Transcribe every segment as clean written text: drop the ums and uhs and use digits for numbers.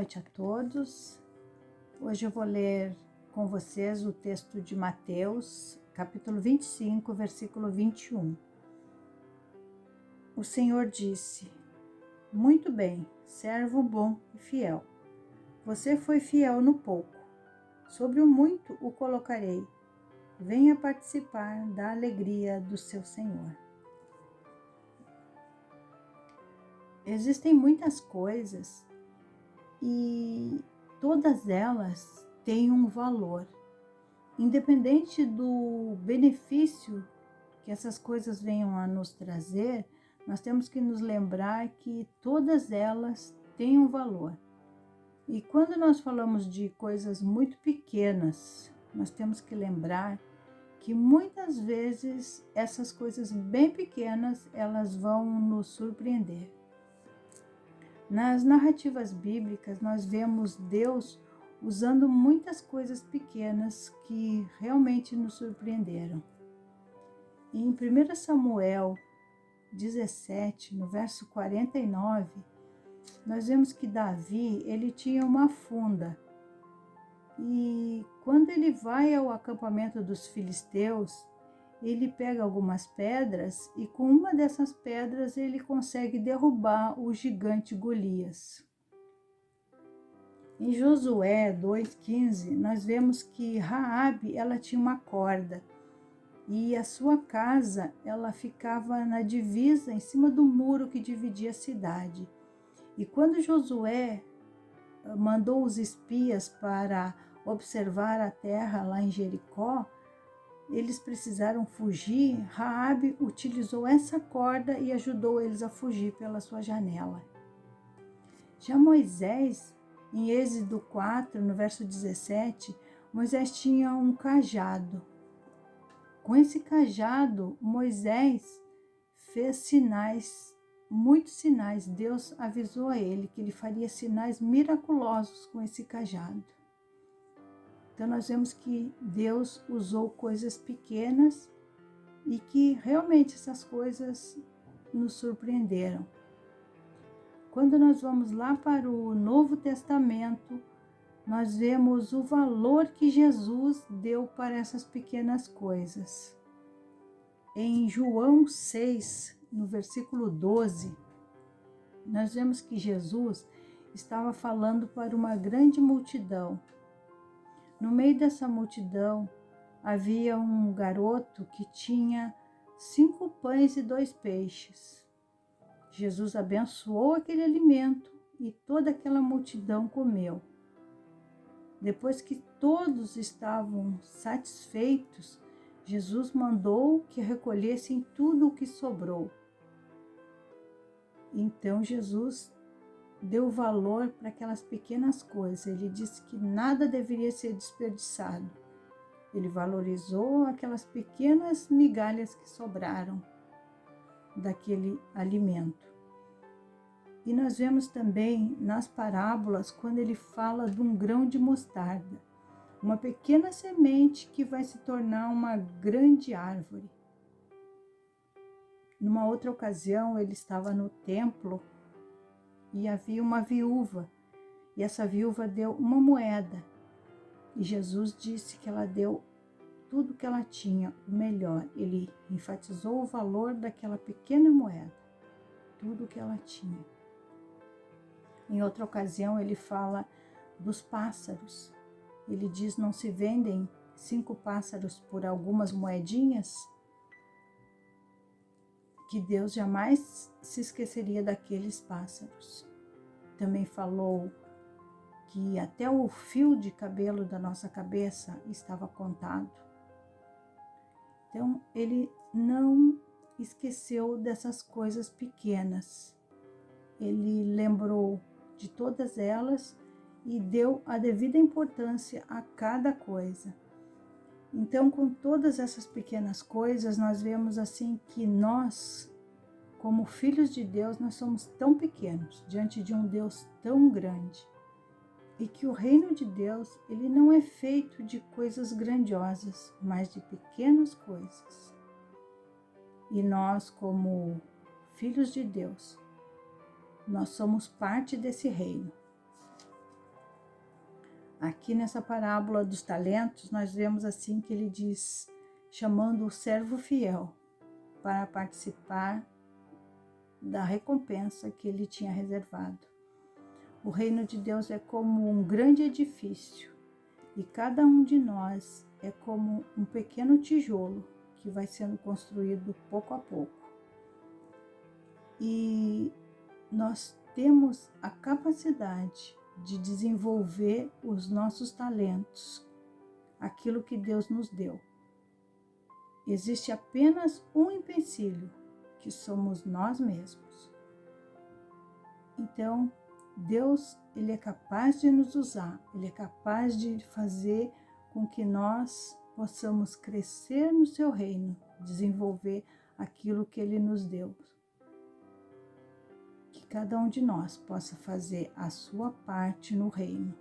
noite a todos. Hoje eu vou ler com vocês o texto de Mateus, capítulo 25, versículo 21. O Senhor disse: Muito bem, servo bom e fiel. Você foi fiel no pouco. Sobre o muito o colocarei. Venha participar da alegria do seu Senhor. Existem muitas coisas e todas elas têm um valor. Independente do benefício que essas coisas venham a nos trazer, nós temos que nos lembrar que todas elas têm um valor. E quando nós falamos de coisas muito pequenas, nós temos que lembrar que muitas vezes essas coisas bem pequenas, elas vão nos surpreender. Nas narrativas bíblicas, nós vemos Deus usando muitas coisas pequenas que realmente nos surpreenderam. Em 1 Samuel 17, no verso 49, nós vemos que Davi, ele tinha uma funda. E quando ele vai ao acampamento dos filisteus, ele pega algumas pedras e com uma dessas pedras ele consegue derrubar o gigante Golias. Em Josué 2,15, nós vemos que Raabe, ela tinha uma corda e a sua casa, ela ficava na divisa, em cima do muro que dividia a cidade. E quando Josué mandou os espias para observar a terra lá em Jericó, eles precisaram fugir. Raabe utilizou essa corda e ajudou eles a fugir pela sua janela. Já Moisés, em Êxodo 4, no verso 17, Moisés tinha um cajado. Com esse cajado, Moisés fez sinais, muitos sinais. Deus avisou a ele que ele faria sinais miraculosos com esse cajado. Então nós vemos que Deus usou coisas pequenas e que realmente essas coisas nos surpreenderam. Quando nós vamos lá para o Novo Testamento, nós vemos o valor que Jesus deu para essas pequenas coisas. Em João 6, no versículo 12, nós vemos que Jesus estava falando para uma grande multidão. No meio dessa multidão havia um garoto que tinha 5 pães e 2 peixes. Jesus abençoou aquele alimento e toda aquela multidão comeu. Depois que todos estavam satisfeitos, Jesus mandou que recolhessem tudo o que sobrou. Então Jesus deu valor para aquelas pequenas coisas. Ele disse que nada deveria ser desperdiçado. Ele valorizou aquelas pequenas migalhas que sobraram daquele alimento. E nós vemos também nas parábolas, quando ele fala de um grão de mostarda, uma pequena semente que vai se tornar uma grande árvore. Numa outra ocasião, ele estava no templo e havia uma viúva, e essa viúva deu uma moeda, e Jesus disse que ela deu tudo que ela tinha, o melhor. Ele enfatizou o valor daquela pequena moeda, tudo que ela tinha. Em outra ocasião, ele fala dos pássaros. Ele diz: não se vendem 5 pássaros por algumas moedinhas? Que Deus jamais se esqueceria daqueles pássaros. Também falou que até o fio de cabelo da nossa cabeça estava contado. Então, ele não esqueceu dessas coisas pequenas. Ele lembrou de todas elas e deu a devida importância a cada coisa. Então, com todas essas pequenas coisas, nós vemos assim que nós, como filhos de Deus, nós somos tão pequenos diante de um Deus tão grande. E que o reino de Deus, ele não é feito de coisas grandiosas, mas de pequenas coisas. E nós, como filhos de Deus, nós somos parte desse reino. Aqui nessa parábola dos talentos, nós vemos assim que ele diz, chamando o servo fiel para participar da recompensa que ele tinha reservado. O reino de Deus é como um grande edifício e cada um de nós é como um pequeno tijolo que vai sendo construído pouco a pouco. E nós temos a capacidade de desenvolver os nossos talentos, aquilo que Deus nos deu. Existe apenas um empecilho, que somos nós mesmos. Então, Deus, ele é capaz de nos usar, ele é capaz de fazer com que nós possamos crescer no seu reino, desenvolver aquilo que ele nos deu. Que cada um de nós possa fazer a sua parte no reino,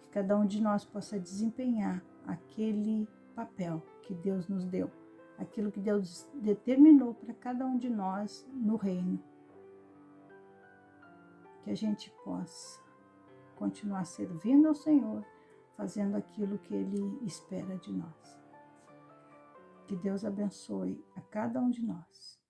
que cada um de nós possa desempenhar aquele papel que Deus nos deu, aquilo que Deus determinou para cada um de nós no reino. Que a gente possa continuar servindo ao Senhor, fazendo aquilo que Ele espera de nós. Que Deus abençoe a cada um de nós.